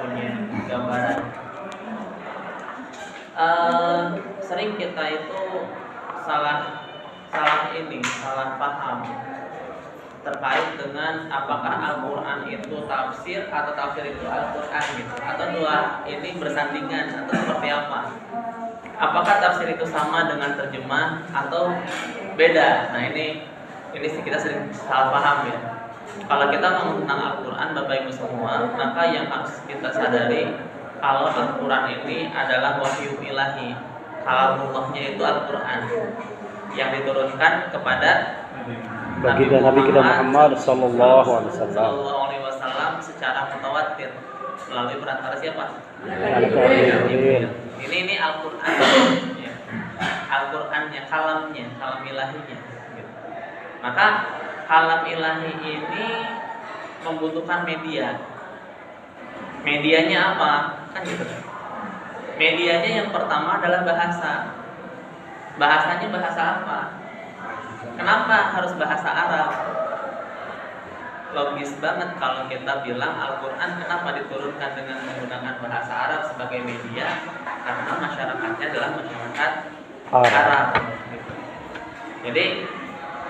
punya gambaran. Sering kita itu salah paham terkait dengan apakah Al-Quran itu tafsir atau tafsir itu Al-Quran gitu, atau dua ini bersandingan atau seperti apa? Apakah tafsir itu sama dengan terjemah atau beda? Nah ini kita sering salah paham ya. Kalau kita ngomong tentang Al-Quran, Bapak Ibu semua, maka yang harus kita sadari kalau Al-Quran ini adalah wahyu ilahi. Kalamullahnya itu Al-Quran yang diturunkan kepada Nabi kita Muhammad sallallahu alaihi wasallam secara mutawatir melalui perantara siapa? Ini Al-Quran, ya. Al-Qurannya, kalam ilahinya. Gitu. Maka kalam ilahi ini membutuhkan media. Medianya apa? Kan gitu. Medianya yang pertama adalah bahasa. Bahasanya bahasa apa? Kenapa harus bahasa Arab? Logis banget kalau kita bilang Al-Quran kenapa diturunkan dengan menggunakan bahasa Arab sebagai media? Karena masyarakatnya adalah masyarakat Arab. Jadi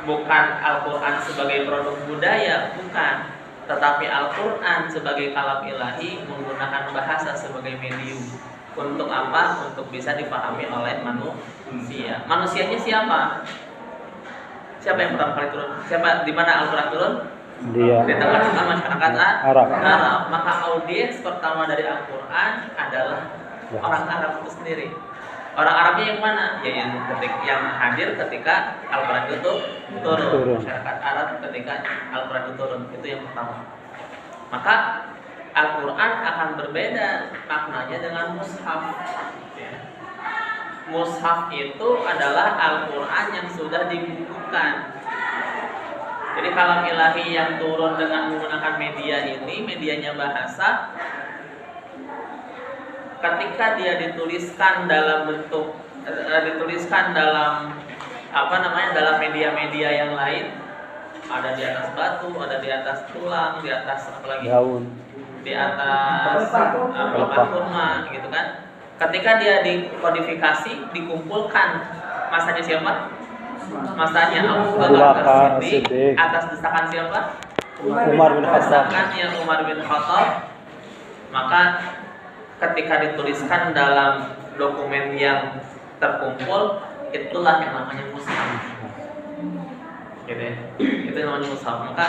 bukan Al-Quran sebagai produk budaya, bukan. Tetapi Al-Quran sebagai kalam ilahi menggunakan bahasa sebagai medium. Untuk apa? Untuk bisa dipahami oleh manusia. Manusianya siapa? Siapa yang pertama kali turun? Di mana Al-Quran turun? Dia. Di tengah-tengah masyarakat Arab. Maka audiens pertama dari Al-Quran adalah orang Arab itu sendiri. Orang Arabnya yang mana? Ya yang hadir ketika Al-Quran itu turun. Masyarakat Arab ketika Al-Quran itu turun. Itu yang pertama. Maka Al-Quran akan berbeda maknanya dengan mushaf. Mushaf itu adalah Al-Quran yang sudah dibukukan. Jadi kalam ilahi yang turun dengan menggunakan media ini, medianya bahasa, ketika dia dituliskan dalam bentuk dalam dalam media-media yang lain, ada di atas batu, ada di atas tulang, di atas apalagi daun, di atas kurma gitu kan. Ketika dia dikodifikasi, dikumpulkan, masanya siapa? Masanya Abu Bakar As-Siddiq atas desakan siapa? Umar bin Khattab. Desakannya Umar bin Khattab. Maka ketika dituliskan dalam dokumen yang terkumpul, itulah yang namanya mushaf. Gitu ya. Itu yang namanya mushaf. Maka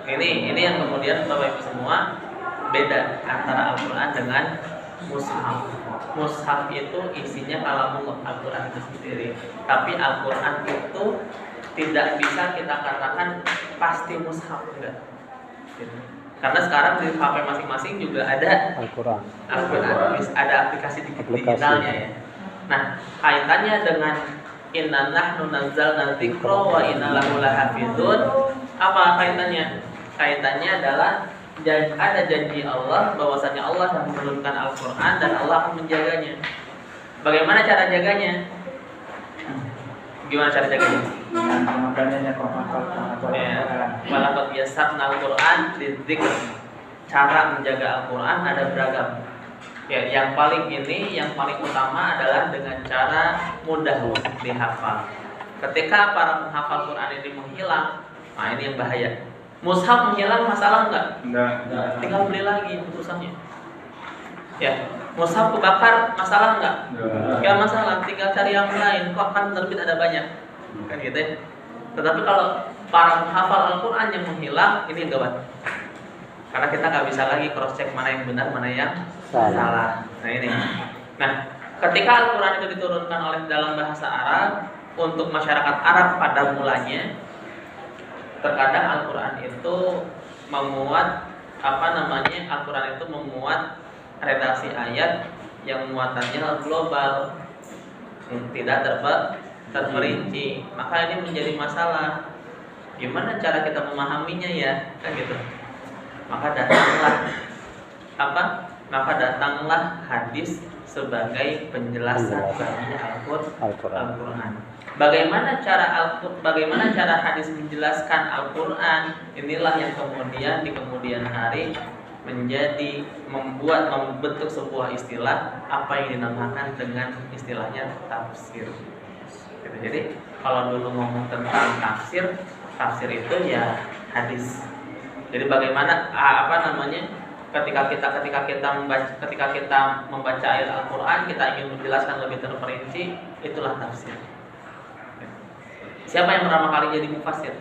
ini yang kemudian Bapak Ibu semua beda antara Al-Quran dengan mushaf. Mushaf itu isinya kalamullah, Al-Quran itu sendiri. Tapi Al-Quran itu tidak bisa kita katakan pasti mushaf, enggak. Gitu. Karena sekarang di HP masing-masing juga ada Al-Quran, ada aplikasi digitalnya ya. Nah, kaitannya dengan inna nahnu nazzalna dzikra wa inna lahu lahafizun. Apa kaitannya? Kaitannya adalah ada janji Allah bahwasanya Allah akan menurunkan Al-Quran dan Allah akan menjaganya. Bagaimana cara jaganya? Gimana cara jaganya? Walaqad yassarna Al-Quran lidzikr. Cara menjaga Al-Quran ada beragam. Ya, yang paling utama adalah dengan cara mudah dihafal. Ketika para penghafal Quran ini menghilang, nah ini yang bahaya. Mushaf menghilang masalah enggak? Tinggal beli lagi putusannya. Ya, mushaf kebakar masalah enggak? Enggak masalah, tinggal cari yang lain. Kok kan terbit ada banyak. Kan gitu ya. Tetapi kalau para penghafal Al-Quran yang menghilang, ini gawat. Karena kita nggak bisa lagi cross check mana yang benar, mana yang salah. Nah ini. Nah, ketika Al-Quran itu diturunkan oleh dalam bahasa Arab untuk masyarakat Arab pada mulanya, terkadang Al-Quran itu memuat Al-Quran itu memuat redaksi ayat yang muatannya global, tidak terperinci. Maka ini menjadi masalah. Gimana cara kita memahaminya ya? Kan gitu. Maka datanglah hadis sebagai penjelasan bagi Al-Quran. Bagaimana cara hadis menjelaskan Al-Quran? Inilah yang kemudian di kemudian hari membentuk sebuah istilah apa yang dinamakan dengan istilahnya tafsir. Jadi kalau dulu ngomong tentang tafsir itu ya hadis. Jadi bagaimana ketika kita membaca ayat Al-Qur'an, kita ingin menjelaskan lebih terperinci, itulah tafsir. Siapa yang pertama kali jadi mufassir?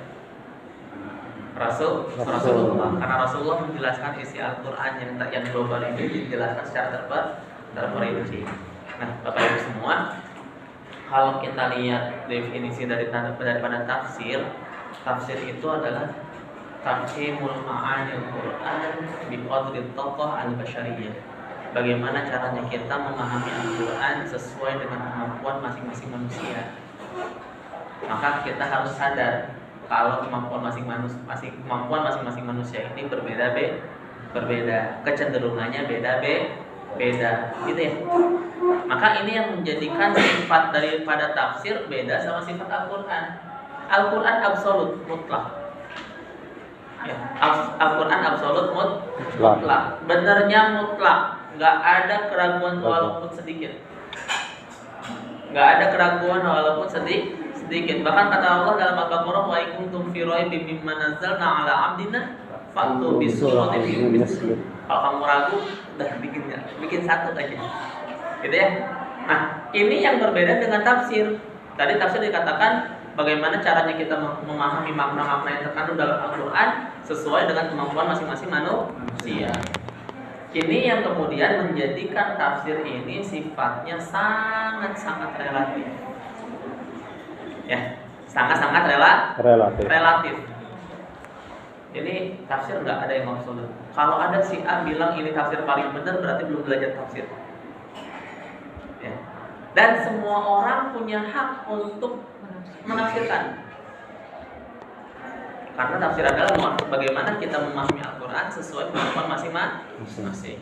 Rasulullah. Karena Rasulullah menjelaskan isi Al-Qur'an yang global ini dijelaskan secara terperinci. Nah, Bapak Ibu semua, kalau kita lihat definisi daripada tafsir itu adalah tafhimul ma'anil Qur'an bi qadri tokoh al-basyariyah. Bagaimana caranya kita memahami Al-Qur'an sesuai dengan kemampuan masing-masing manusia. Maka kita harus sadar kalau kemampuan masing-masing manusia ini berbeda, kecenderungannya beda, gitu ya. Maka ini yang menjadikan sifat daripada tafsir beda sama sifat Al-Qur'an. Al-Qur'an absolut mutlak. Ya, Al-Qur'an absolut mutlak. Benarnya mutlak, nggak ada keraguan walaupun sedikit. Bahkan kata Allah dalam Al-Baqarah, wa in kuntum fi raibin mimma nazzalna ala 'abdina fa'tu bi suratin min mislihi. Kalau kamu ragu, udah bikin satu aja. Gitu ya. Nah, ini yang berbeda dengan tafsir. Tadi tafsir dikatakan bagaimana caranya kita memahami makna-makna yang terkandung dalam Al-Qur'an sesuai dengan kemampuan masing-masing manusia. Ini yang kemudian menjadikan tafsir ini sifatnya sangat-sangat relatif. Ya, sangat-sangat relatif. Jadi tafsir nggak ada yang absolut. Kalau ada si A bilang ini tafsir paling benar, berarti belum belajar tafsir. Ya. Dan semua orang punya hak untuk menafsirkan. Karena tafsir adalah bagaimana kita memahami Al-Qur'an sesuai kemampuan masing-masing.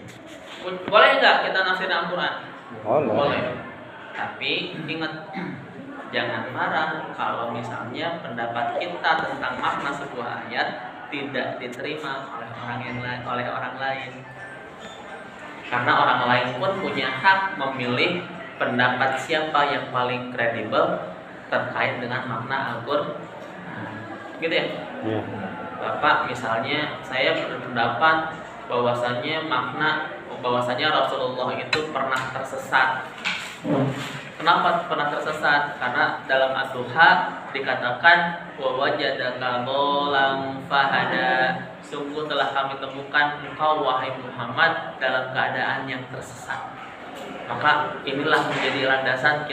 Boleh nggak kita nafsir Al-Qur'an? Boleh. Tapi ingat, jangan marah kalau misalnya pendapat kita tentang makna sebuah ayat tidak diterima oleh orang lain. Karena orang lain pun punya hak memilih pendapat siapa yang paling kredibel terkait dengan makna Al-Qur'an. Gitu ya? Yeah. Bapak misalnya saya berpendapat bahwasanya Rasulullah itu pernah tersesat. Kenapa pernah tersesat? Karena dalam Ad-Duha dikatakan wa wajadaka dhalam fahada. Sungguh telah kami temukan engkau wahai Muhammad dalam keadaan yang tersesat. Maka inilah menjadi landasan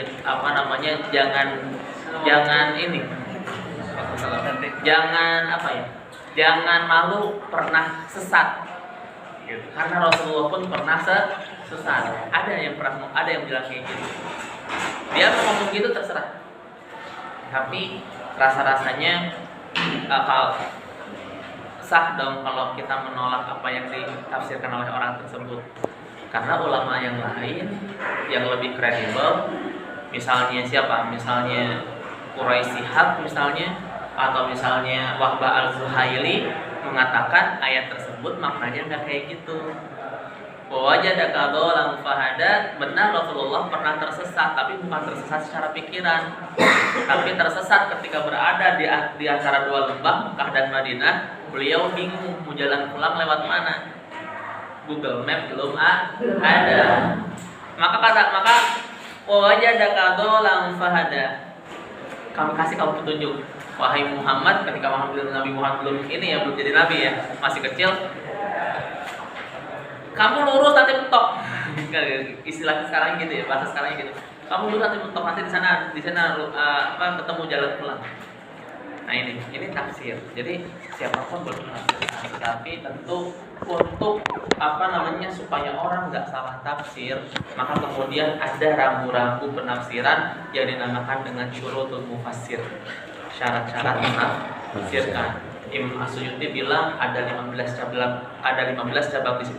jangan malu pernah sesat. Karena Rasulullah pun pernah sesat. Ada yang bilang kayak gitu. Dia ngomong gitu terserah. Tapi rasa-rasanya sah dong kalau kita menolak apa yang ditafsirkan oleh orang tersebut. Karena ulama yang lain yang lebih kredibel, misalnya siapa? Misalnya Quraisy Shihab misalnya, atau misalnya Wahbah Al-Zuhaili mengatakan ayat tersebut maknanya nggak kayak gitu. Wajadaka dhalam fahada, benar Rasulullah pernah tersesat, tapi bukan tersesat secara pikiran, tapi tersesat ketika berada di antara dua lembah Mekah dan Madinah. Beliau bingung mau jalan pulang lewat mana. Google Map belum ada. Maka wajadaka dhalam fahada, kami kasih kamu petunjuk, wahai Muhammad. Ketika Nabi Muhammad belum jadi nabi ya, masih kecil. Kamu lurus nanti mentok. Istilah sekarang gitu ya, bahasa sekarang gitu. Kamu lurus nanti mentok, nanti di sana ketemu jalan pulang. Nah ini tafsir. Jadi siapapun boleh menafsir, tapi tentu untuk supaya orang nggak salah tafsir, maka kemudian ada rambu-rambu penafsiran yang dinamakan dengan syurutul mufassir, syarat-syarat menafsirkan. Imam As-Suyuti bilang ada 15 cabang disiplin